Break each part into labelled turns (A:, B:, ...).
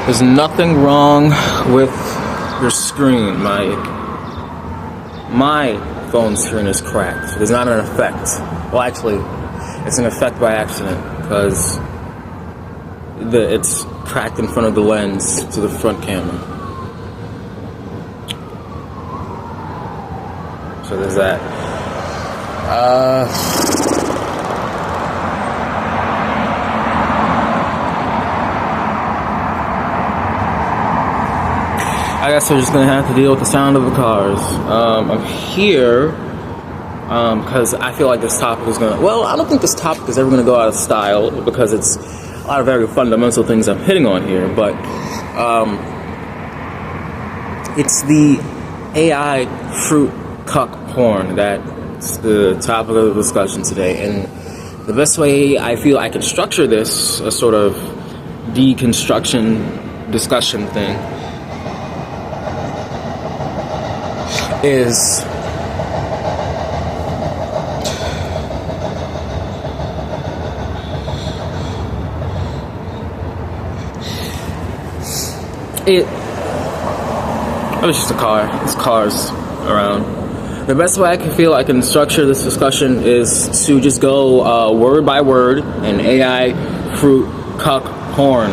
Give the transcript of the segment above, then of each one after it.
A: There's nothing wrong with your screen. My phone screen is cracked. There's not an effect. Well, actually, it's an effect by accident because it's cracked in front of the lens to the front camera. So there's that. I guess we're just gonna have to deal with the sound of the cars. I'm here because I feel like this topic is gonna. Well, I don't think this topic is ever gonna go out of style because it's a lot of very fundamental things I'm hitting on here. But it's the AI fruit cuck porn that's the topic of the discussion today, and the best way I feel I can structure this, a sort of deconstruction discussion thing, is it was just a car. There's cars around. The best way I can feel I can structure this discussion is to just go word by word in AI fruit cuck porn.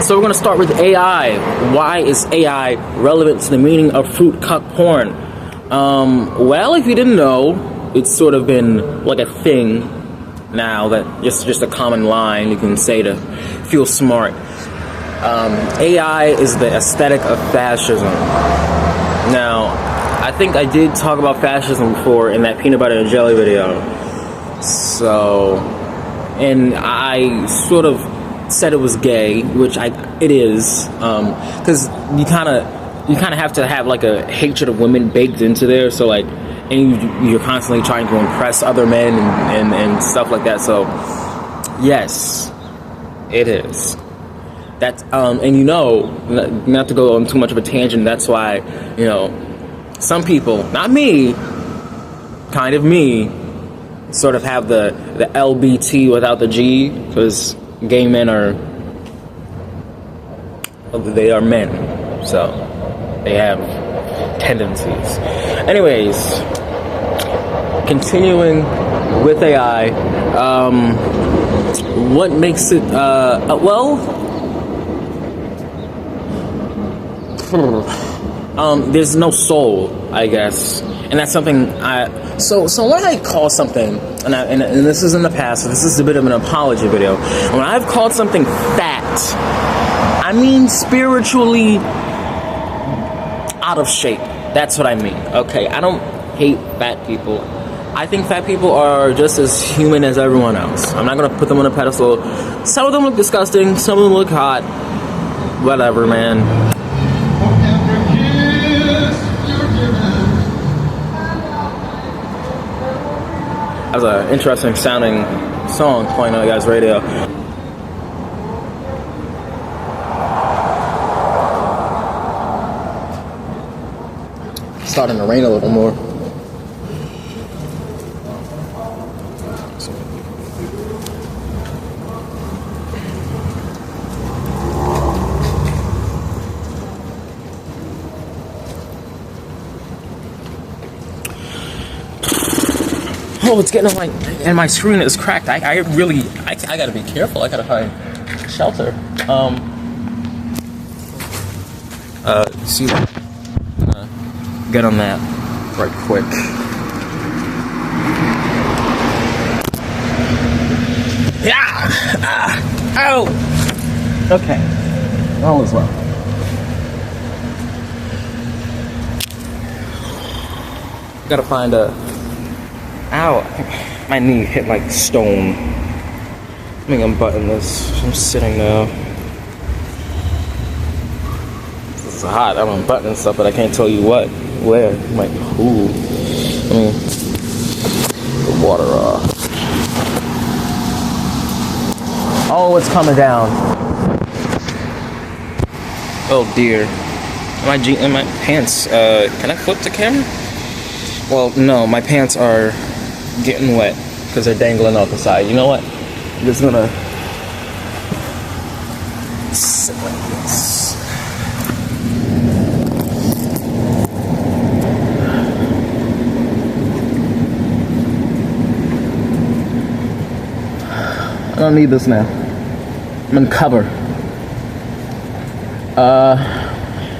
A: So we're going to start with AI. Why is AI relevant to the meaning of fruit cuck porn? Well, if you didn't know, it's sort of been like a thing now that just a common line you can say to feel smart. AI is the aesthetic of fascism. Now, I think I did talk about fascism before in that peanut butter and jelly video. So, and I sort of said it was gay, which it is, because you kind of have to have like a hatred of women baked into there. So like, and you're constantly trying to impress other men and stuff like that. So yes, it is. That's and not to go on too much of a tangent. That's why some people, not me, kind of me, sort of have the LBT without the G, because gay men are men, so they have tendencies. Anyways, continuing with AI, what makes it there's no soul, I guess, and that's something so when I call something, and this is in the past, so this is a bit of an apology video. When I've called something fat, I mean spiritually out of shape. That's what I mean. Okay, I don't hate fat people. I think fat people are just as human as everyone else. I'm not gonna put them on a pedestal. Some of them look disgusting, some of them look hot. Whatever, man. That was an interesting sounding song playing on the guy's radio. It's starting to rain a little more. Oh, it's getting on and my screen is cracked. I gotta be careful. I gotta find shelter. See that? Get on that right quick. Yeah! Ow! Okay. All is well. Gotta find a... Ow, my knee hit like stone. Let me unbutton this. I'm sitting now. This is hot. I'm unbuttoning stuff, but I can't tell you where. I'm like, ooh. Let me the water off. Oh, it's coming down. Oh dear. My pants. Can I flip the camera? Well, no, my pants are getting wet because they're dangling off the side. You know what? I'm just gonna Sit like this. I don't need this now. I'm in cover.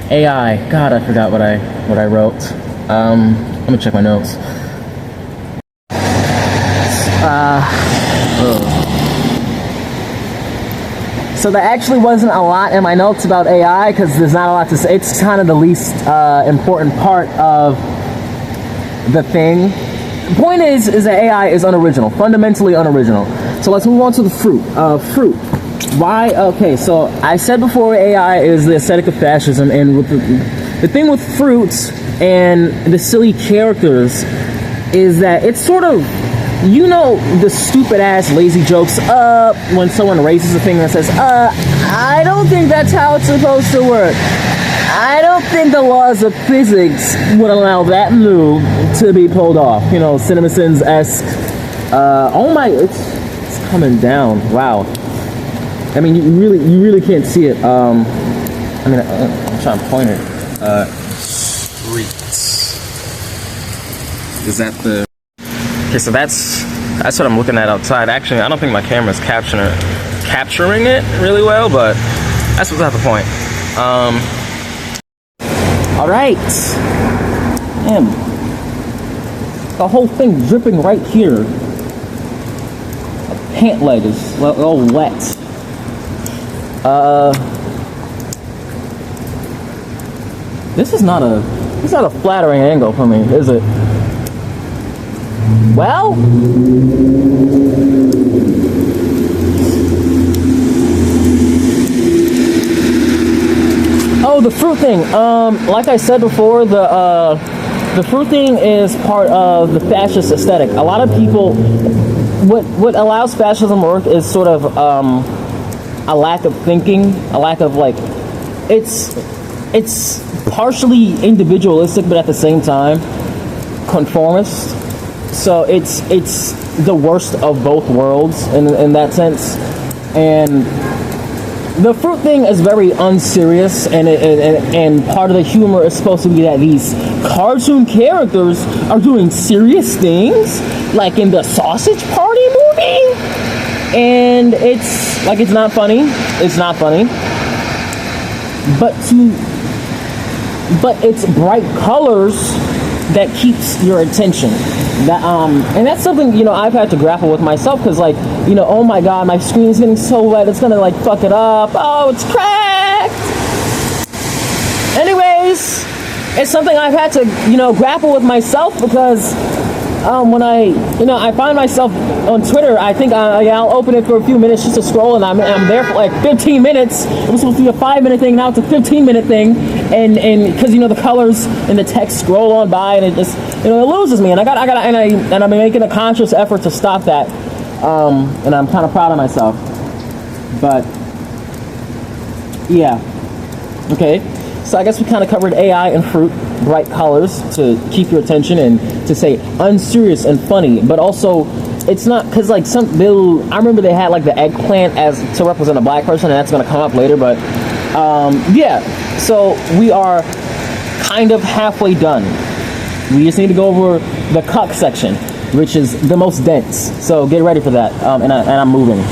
A: AI. God, I forgot what I wrote. Let me check my notes. So there actually wasn't a lot in my notes about AI because there's not a lot to say. It's kind of the least important part of the thing. The point is that AI is unoriginal, fundamentally unoriginal. So let's move on to the fruit. Fruit. Why? Okay, so I said before AI is the aesthetic of fascism, and with the thing with fruits and the silly characters is that it's sort of, you know, the stupid ass lazy jokes when someone raises a finger and says, I don't think that's how it's supposed to work. I don't think the laws of physics would allow that move to be pulled off. You know, CinemaSins-esque. Oh my, it's coming down. Wow. I mean, you really can't see it. I mean, I'm trying to point it. Streets. Is that the? Okay, so that's what I'm looking at outside. Actually, I don't think my camera's capturing it really well, but that's what's at the point. All right. Damn. The whole thing dripping right here. My pant leg is all wet. This is not a flattering angle for me, is it? Well, oh, the fruit thing. Like I said before, the fruit thing is part of the fascist aesthetic. A lot of people, what allows fascism work is sort of a lack of thinking, a lack of like, it's partially individualistic, but at the same time conformist. So it's the worst of both worlds in that sense. And the fruit thing is very unserious, and part of the humor is supposed to be that these cartoon characters are doing serious things, like in the Sausage Party movie. And it's like, it's not funny. It's not funny. But it's bright colors that keeps your attention. That and that's something, you know, I've had to grapple with myself, because, like, you know, oh my god, my screen is getting so wet, it's gonna like fuck it up. Oh, it's cracked. Anyways, it's something I've had to, you know, grapple with myself, because when I find myself on Twitter, I think I'll open it for a few minutes just to scroll, and I'm there for like 15 minutes. It was supposed to be a 5-minute thing, now it's a 15-minute thing, and because, you know, the colors and the text scroll on by, and it just, you know, it loses me, and I'm making a conscious effort to stop that, and I'm kind of proud of myself. But yeah, okay. So I guess we kind of covered AI and fruit, bright colors to keep your attention and to say unserious and funny, but also it's not, because like I remember they had like the eggplant as to represent a black person, and that's going to come up later, but yeah, so we are kind of halfway done. We just need to go over the cuck section, which is the most dense, so get ready for that, and I'm moving.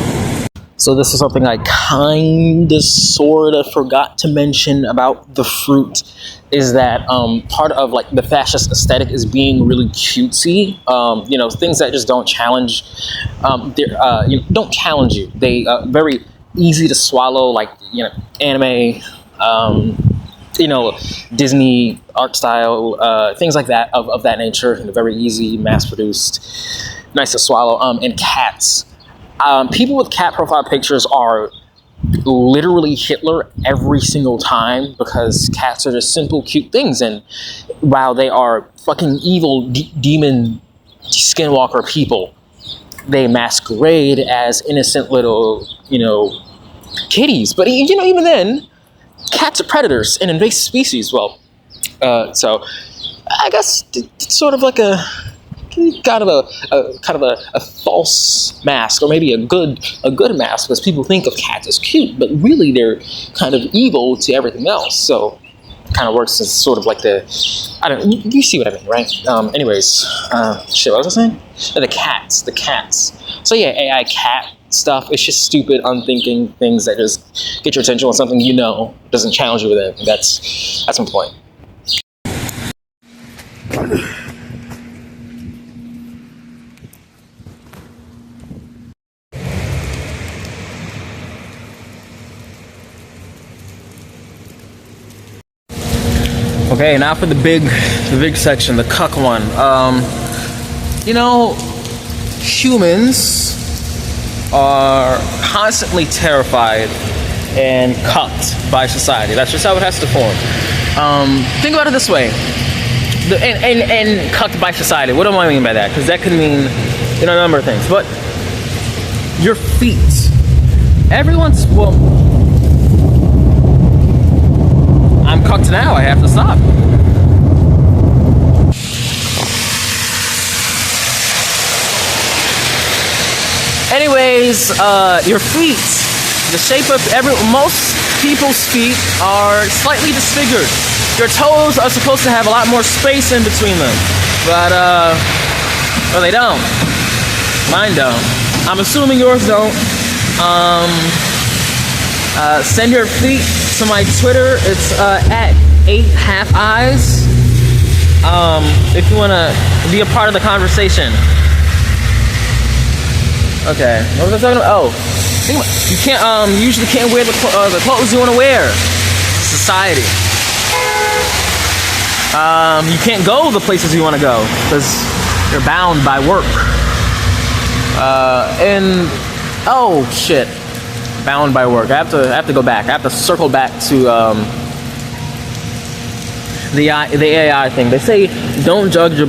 A: So this is something I kinda sorta forgot to mention about the fruit, is that part of like the fascist aesthetic is being really cutesy. You know, things that just don't challenge, don't challenge you. They very easy to swallow, like, you know, anime, you know, Disney art style, things like that of that nature. You know, very easy, mass produced, nice to swallow. And cats. People with cat profile pictures are literally Hitler every single time, because cats are just simple, cute things, and while they are fucking evil demon skinwalker people, they masquerade as innocent little, you know, kitties. But, you know, even then, cats are predators and invasive species. Well, so I guess it's sort of like a kind of a false mask, or maybe a good mask, because people think of cats as cute, but really they're kind of evil to everything else. So it kind of works as sort of like you see what I mean, right? Anyways, shit, what was I saying? The cats. So yeah, AI cat stuff. It's just stupid, unthinking things that just get your attention on something doesn't challenge you with it. That's my point. Okay, now for the big section, the cuck one. Humans are constantly terrified and cucked by society. That's just how it has to form. Think about it this way. And cucked by society. What do I mean by that? Because that could mean a number of things. But your feet. I'm cucked now. I have to stop. Anyways, your feet. The shape of most people's feet are slightly disfigured. Your toes are supposed to have a lot more space in between them, but well, they don't. Mine don't. I'm assuming yours don't. Send your feet to my Twitter. It's at 8halfeyes. If you wanna be a part of the conversation. Okay, what was I talking about? Oh, you can't. You usually can't wear the clothes you want to wear. Society. You can't go the places you want to go because you're bound by work. And oh shit, bound by work. I have to go back. I have to circle back to the AI thing. They say don't judge a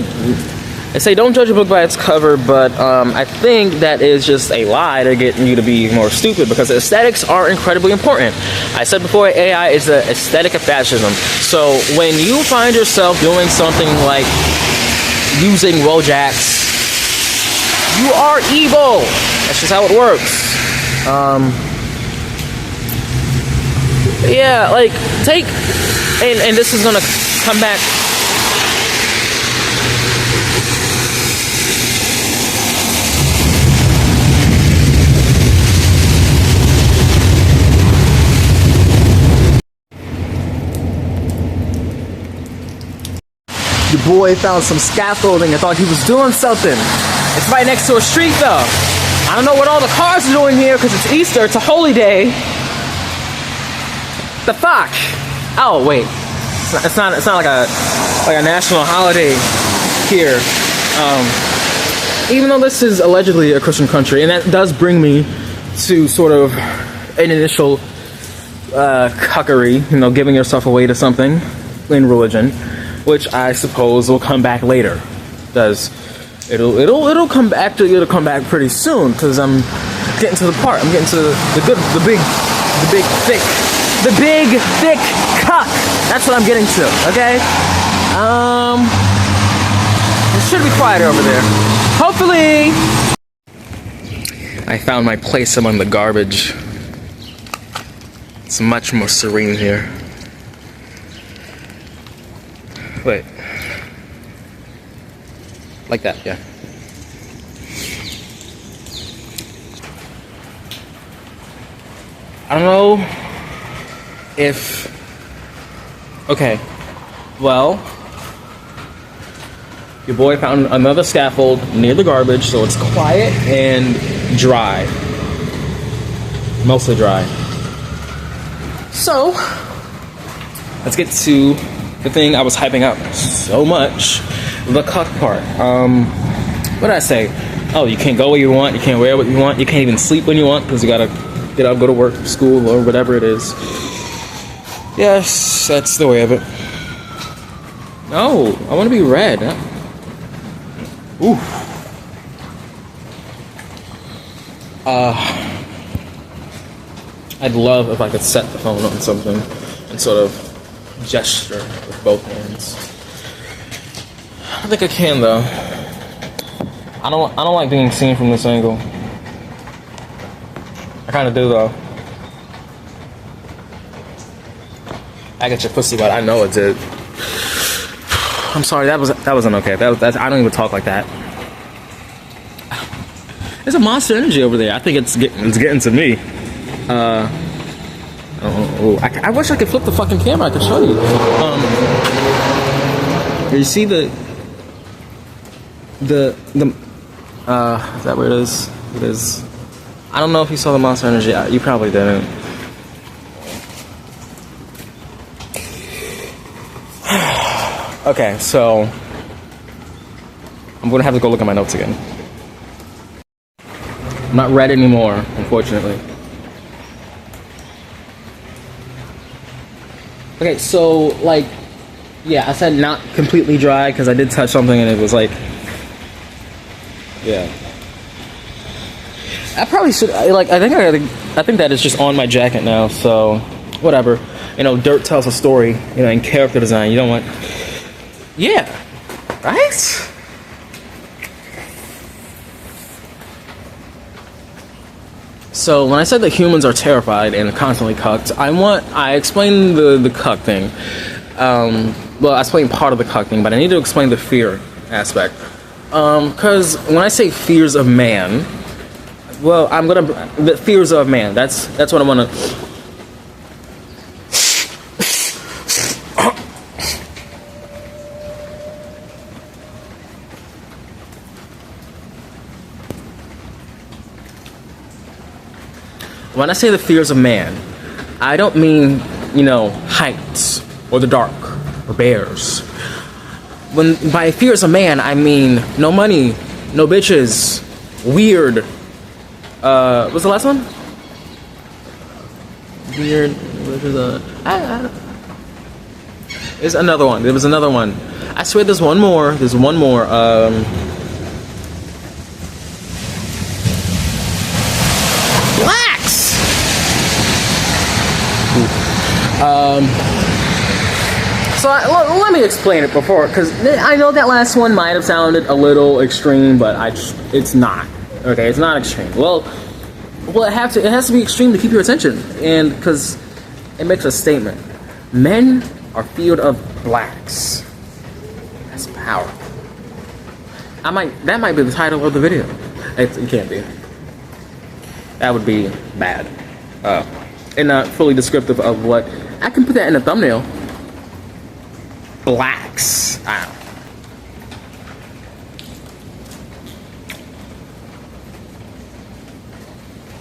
A: book by its cover, but I think that is just a lie to get you to be more stupid, because aesthetics are incredibly important. I said before, AI is the aesthetic of fascism. So when you find yourself doing something like using Wojaks, you are evil. That's just how it works. Yeah, like and this is gonna come back. Your boy found some scaffolding. I thought he was doing something. It's right next to a street though. I don't know what all the cars are doing here because it's Easter. It's a holy day. The fuck? Oh wait, it's not like a national holiday here. Even though this is allegedly a Christian country, and that does bring me to sort of an initial cuckery. Giving yourself away to something in religion, which I suppose will come back later. It'll come back pretty soon, because I'm getting to the part. I'm getting to the big thick cuck. That's what I'm getting to. Okay. It should be quieter over there. Hopefully. I found my place among the garbage. It's much more serene here. Wait. Like that, yeah. I don't know if... Okay. Well, your boy found another scaffold near the garbage, so it's quiet and dry. Mostly dry. So, let's get to the thing I was hyping up so much, the cuck part. What did I say? Oh, you can't go where you want, you can't wear what you want, you can't even sleep when you want, because you gotta get up, go to work, school, or whatever it is. Yes, that's the way of it. No, I want to be red. Ooh. I'd love if I could set the phone on something and sort of gesture with both hands. I don't think I can though. I don't like being seen from this angle. I kind of do though. I get your pussy, but I know it did. I'm sorry, that wasn't okay. That's I don't even talk like that. There's a Monster Energy over there. I think it's getting to me. I wish I could flip the fucking camera. I could show you. You see is that where it is? It is. I don't know if you saw the Monster Energy. You probably didn't. Okay, so I'm gonna have to go look at my notes again. I'm not red anymore, unfortunately. Okay, so like, yeah, I said not completely dry because I did touch something and it was like, yeah. I probably should I think that is just on my jacket now. So whatever, you know, dirt tells a story. You know, in character design, you don't want. Yeah, right? So when I said that humans are terrified and constantly cucked, I explained the cuck thing. Well, I explained part of the cuck thing, but I need to explain the fear aspect. Because when I say fears of man, well, the fears of man. That's what I want to. When I say the fears of man, I don't mean, you know, heights or the dark or bears. When by fears of man, I mean no money, no bitches, weird. What's the last one? Weird. There's another one. There was another one. I swear there's one more. There's one more. So let me explain it before, because I know that last one might have sounded a little extreme, but it's not. Okay, it's not extreme. Well, it has to be extreme to keep your attention, and because it makes a statement. Men are feared of blacks. That's powerful. That might be the title of the video. It can't be. That would be bad. And not fully descriptive of what. I can put that in a thumbnail. Blacks. I don't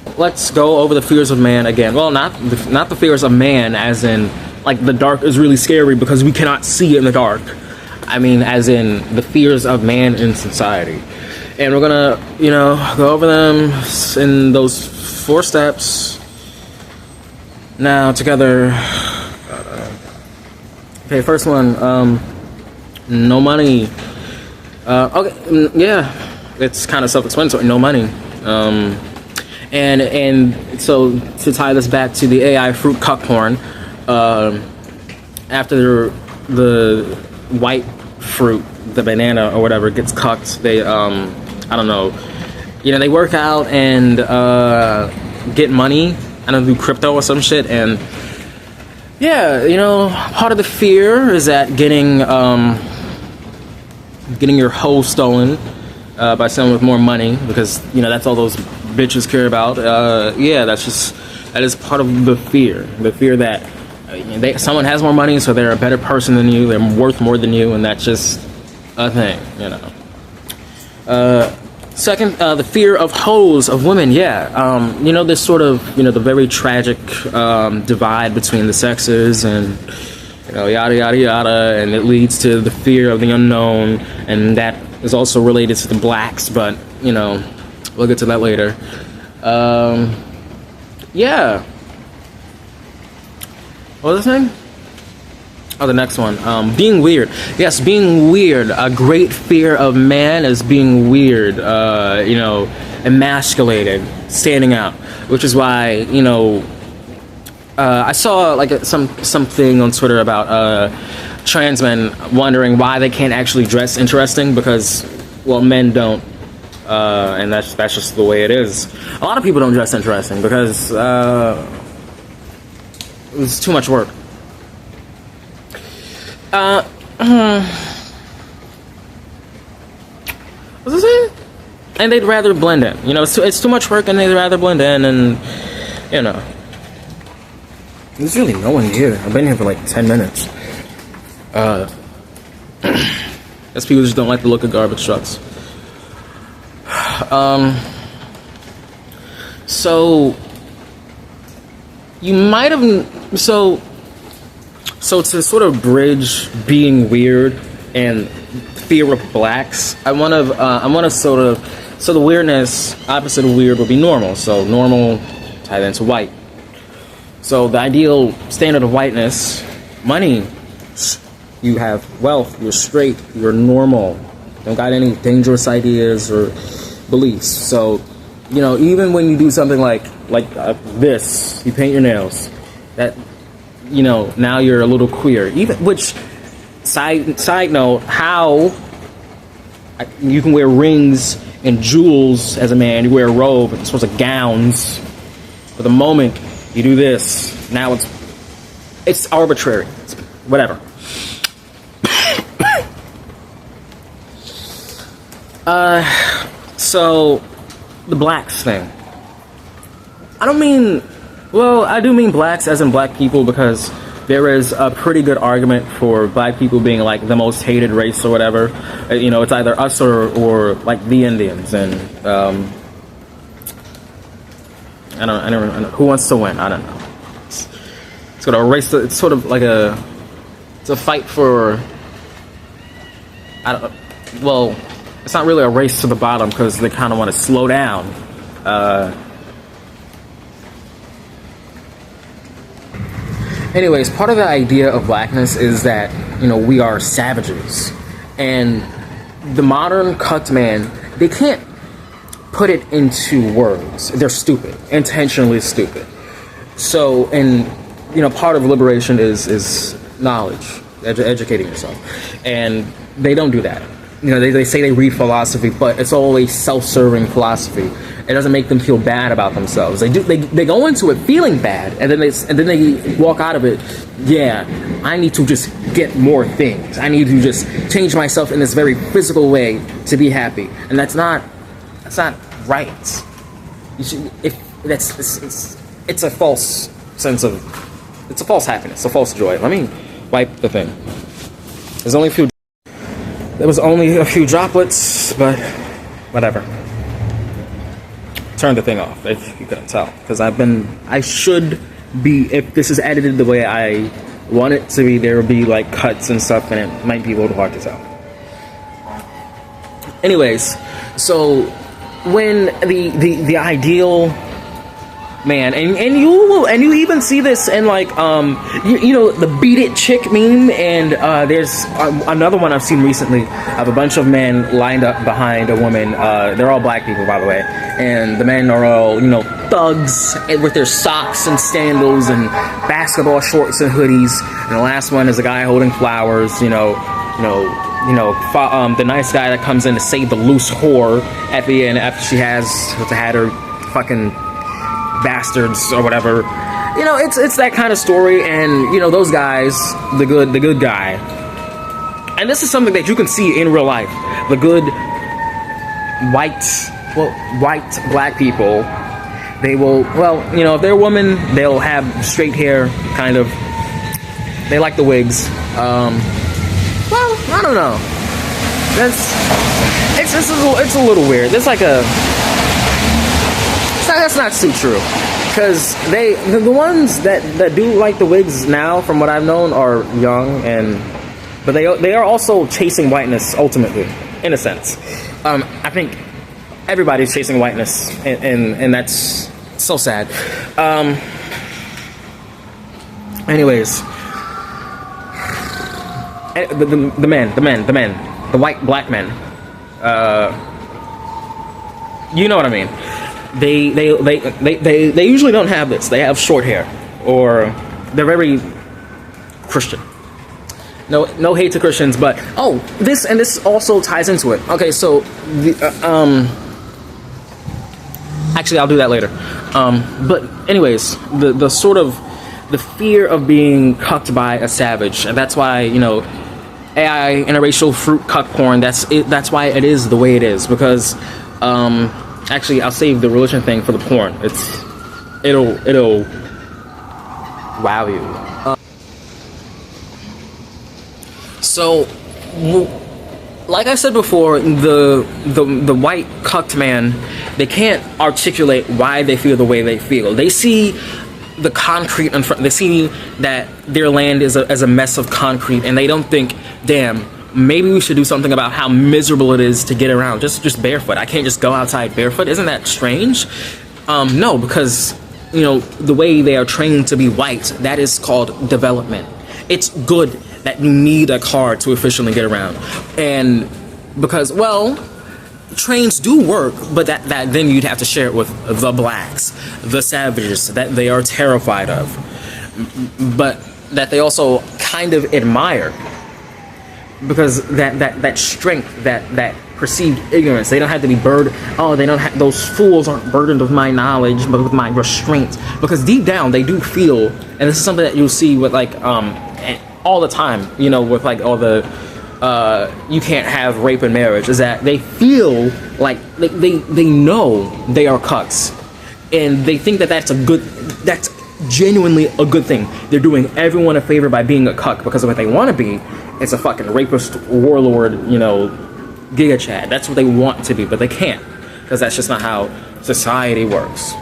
A: know. Let's go over the fears of man again. Well, not the fears of man as in like the dark is really scary because we cannot see in the dark. I mean as in the fears of man in society. And we're gonna, you know, go over them in those 4 steps. Now together. Okay, first one. No money. Okay, yeah, it's kind of self-explanatory. No money. And so to tie this back to the AI fruit cuck porn, after the white fruit, the banana or whatever, gets cucked, they I don't know, you know, they work out and get money. I don't know, do crypto or some shit, and yeah, you know, part of the fear is that getting your hoe stolen by someone with more money, because you know that's all those bitches care about. Yeah, that is part of the fear that someone has more money, so they're a better person than you, they're worth more than you, and that's just a thing, you know. Second, the fear of hoes, of women, yeah. You know, this sort of, you know, the very tragic divide between the sexes and, you know, yada, yada, yada, and it leads to the fear of the unknown, and that is also related to the blacks, but, you know, we'll get to that later. Yeah. What was the thing? Oh, the next one. Being weird. Yes, being weird. A great fear of man is being weird. You know, emasculated, standing out. Which is why, you know, I saw like something on Twitter about trans men wondering why they can't actually dress interesting because, well, men don't and that's just the way it is. A lot of people don't dress interesting because it's too much work. What's it saying? And they'd rather blend in. You know, it's too much work, and they'd rather blend in, and you know. There's really no one here. I've been here for like 10 minutes. That's people just don't like the look of garbage trucks. So you might have so to sort of bridge being weird and fear of blacks, I want to sort of, so the weirdness opposite of weird would be normal. So normal tied into white. So the ideal standard of whiteness, money, you have wealth, you're straight, you're normal, don't got any dangerous ideas or beliefs. So, you know, even when you do something like this, you paint your nails, that, you know, now you're a little queer. Even, which, side note, how you can wear rings and jewels as a man, you wear a robe and sorts of gowns, but the moment you do this, now it's arbitrary. It's whatever. So the blacks thing. I don't mean, well, I do mean blacks as in black people, because there is a pretty good argument for black people being like the most hated race or whatever. You know, it's either us or like the Indians, and I don't know who wants to win. I don't know. It's sort of a race. It's sort of like it's a fight for. Well, it's not really a race to the bottom because they kind of want to slow down. Anyways, part of the idea of blackness is that, you know, we are savages, and the modern cucked man, they can't put it into words. They're stupid, intentionally stupid. So, and you know, part of liberation is knowledge, educating yourself, and they don't do that. You know, they say they read philosophy, but it's all a self-serving philosophy. It doesn't make them feel bad about themselves. They go into it feeling bad, and then they walk out of it. Yeah, I need to just get more things. I need to just change myself in this very physical way to be happy, and that's not right. You should, it's a false sense of, it's a false happiness, a false joy. Let me wipe the thing. There was only a few droplets, but whatever. Turn the thing off if you couldn't tell, because I should be, if this is edited the way I want it to be, there will be like cuts and stuff, and it might be a little hard to tell. Anyways, so when the ideal man, and you even see this in like you know, the beat it chick meme, and there's another one I've seen recently of a bunch of men lined up behind a woman. They're all black people, by the way, and the men are all, you know, thugs with their socks and sandals and basketball shorts and hoodies, and the last one is a guy holding flowers, the nice guy that comes in to save the loose whore at the end after she has had her fucking bastards or whatever. You know, it's that kind of story, and you know, those guys, the good guy, and this is something that you can see in real life. The good white black people, they will, well, you know, if they're a woman, they'll have straight hair, kind of. They like the wigs. Well, I don't know. It's a little weird. It's like that's not too true, because the ones that do like the wigs now, from what I've known, are young, but they are also chasing whiteness ultimately, in a sense. I think everybody's chasing whiteness, and that's so sad. Anyways, the men, the white black men, you know what I mean. They usually don't have this. They have short hair, or they're very Christian. No hate to Christians, but this also ties into it. Okay, so Actually, I'll do that later. But anyways, the sort of the fear of being cucked by a savage, and that's why, you know, AI interracial fruit cuck porn. That's why it is the way it is, because actually, I'll save the religion thing for the porn. It'll wow you. So, like I said before, the white cucked man, they can't articulate why they feel the way they feel. They see the concrete in front. They see that their land is as a mess of concrete, and they don't think, damn, maybe we should do something about how miserable it is to get around just barefoot. I can't just go outside barefoot. Isn't that strange? No, because, you know, the way they are trained to be white, that is called development. It's good that you need a car to efficiently get around. And because, well, trains do work, but that then you'd have to share it with the blacks, the savages that they are terrified of, but that they also kind of admire, because that strength, that perceived ignorance, they don't have to be burdened. Oh, they don't have, those fools aren't burdened with my knowledge, but with my restraint. Because deep down they do feel, and this is something that you'll see with like all the time, you know, with like all the you can't have rape in marriage, is that they feel like they know they are cucks, and they think that's genuinely a good thing. They're doing everyone a favor by being a cuck, because of what they want to be. It's a fucking rapist, warlord, you know, Giga Chad. That's what they want to be, but they can't, because that's just not how society works.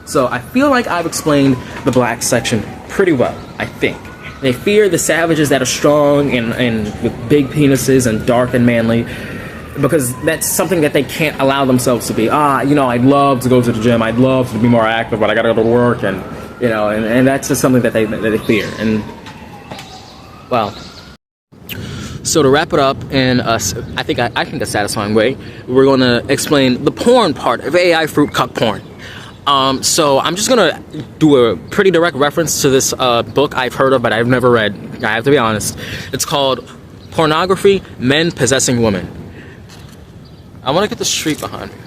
A: So I feel like I've explained the black section pretty well, I think. They fear the savages that are strong and with big penises and dark and manly, because that's something that they can't allow themselves to be. You know, I'd love to go to the gym, I'd love to be more active, but I gotta go to work, and, you know, and that's just something that they fear. And, well, so to wrap it up in I think a satisfying way, we're gonna explain the porn part of AI fruit cuck porn. So I'm just gonna do a pretty direct reference to this book I've heard of, but I've never read. I have to be honest. It's called Pornography: Men Possessing Women. I want to get the street behind me.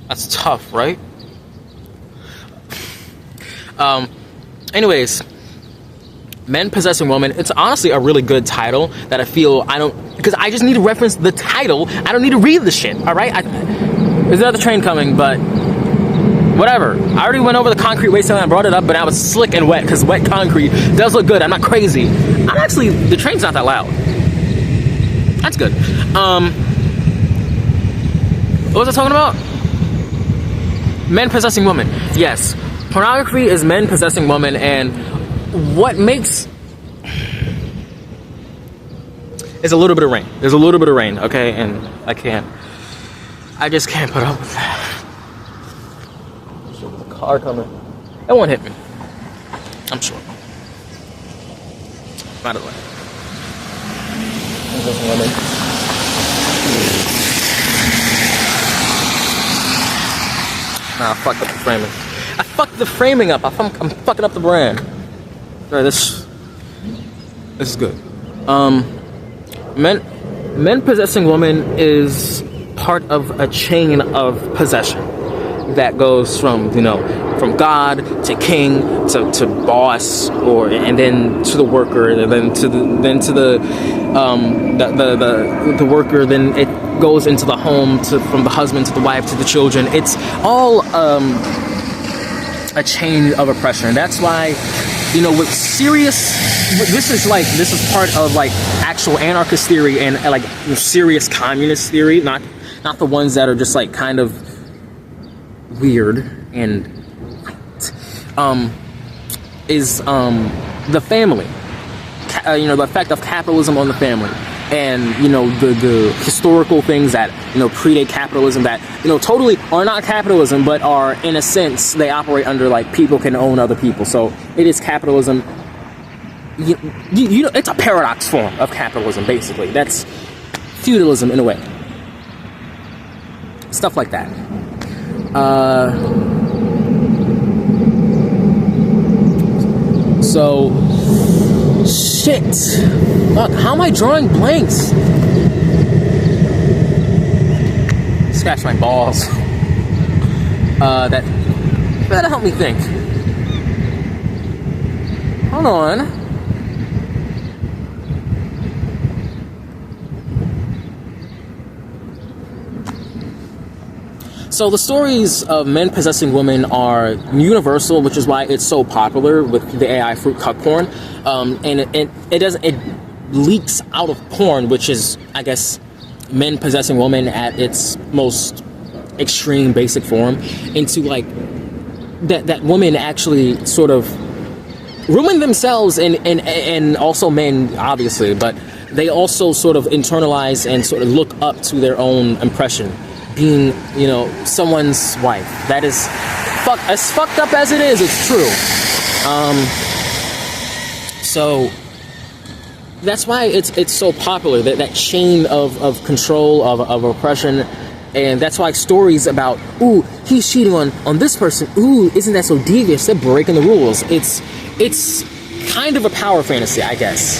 A: That's tough, right? Anyways, Men Possessing Women. It's honestly a really good title that I feel because I just need to reference the title. I don't need to read the shit. All right. There's another train coming, but. Whatever. I already went over the concrete wasteland and brought it up, but now it's slick and wet, because wet concrete does look good. I'm not crazy. The train's not that loud. That's good. What was I talking about? Men possessing women. Yes. Pornography is men possessing women, and what makes... There's a little bit of rain. There's a little bit of rain, okay? And I just can't put up with that. Car coming. It won't hit me, I'm sure. By the way, nah, I fucked up the framing. I fucked the framing up. I'm fucking up the brand. Sorry, this is good. Men possessing women is part of a chain of possession that goes from, you know, from God to king to boss, and then to the worker, and then to the worker. Then it goes into the home, from the husband to the wife to the children. It's all a chain of oppression. That's why, you know, this is part of like actual anarchist theory and like serious communist theory, not the ones that are just like kind of weird, and is the family, you know, the effect of capitalism on the family, and, you know, the historical things that, you know, predate capitalism, that, you know, totally are not capitalism, but are, in a sense, they operate under like people can own other people. So it is capitalism. You know, it's a paradox form of capitalism, basically. That's feudalism in a way. Stuff like that. So, shit. Fuck, how am I drawing blanks? Scratch my balls. that better help me think. Hold on. So the stories of men possessing women are universal, which is why it's so popular with the AI fruit cuck porn. And it leaks out of porn, which is, I guess, men possessing women at its most extreme basic form, into like that women actually sort of ruin themselves, and also men, obviously, but they also sort of internalize and sort of look up to their own impression, being, you know, someone's wife. That is as fucked up as it is, it's true. So that's why it's so popular, that chain of control, of oppression. And that's why stories about, ooh, he's cheating on this person, ooh, isn't that so devious, they're breaking the rules. It's kind of a power fantasy, I guess.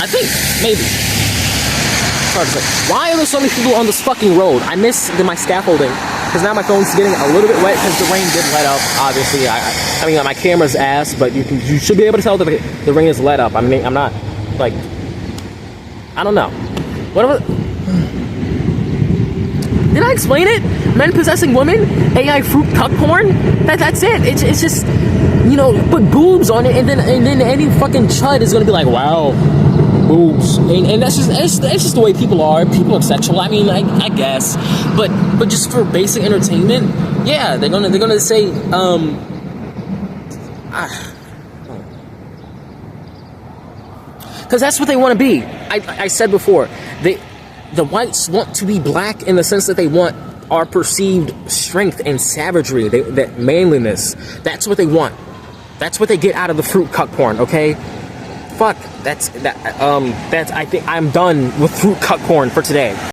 A: I think, maybe. It's hard to say. Why are there so many people on this fucking road? I miss my scaffolding, because now my phone's getting a little bit wet because the rain did let up, obviously. I mean, my camera's ass, but you should be able to tell that the rain is let up. I mean, I'm not, like, I don't know. Whatever. Did I explain it? Men possessing women, AI fruit cuck porn. That's it. It's just, you know, put boobs on it, and then any fucking chud is gonna be like, wow, boobs, and that's just the way people are. People are sexual. I mean, I guess, but just for basic entertainment, yeah, they're gonna say, because that's what they want to be. I said before, the whites want to be black in the sense that they want our perceived strength and savagery, that manliness. That's what they want. That's what they get out of the fruit cuck porn, okay? Fuck, I think I'm done with fruit cuck porn for today.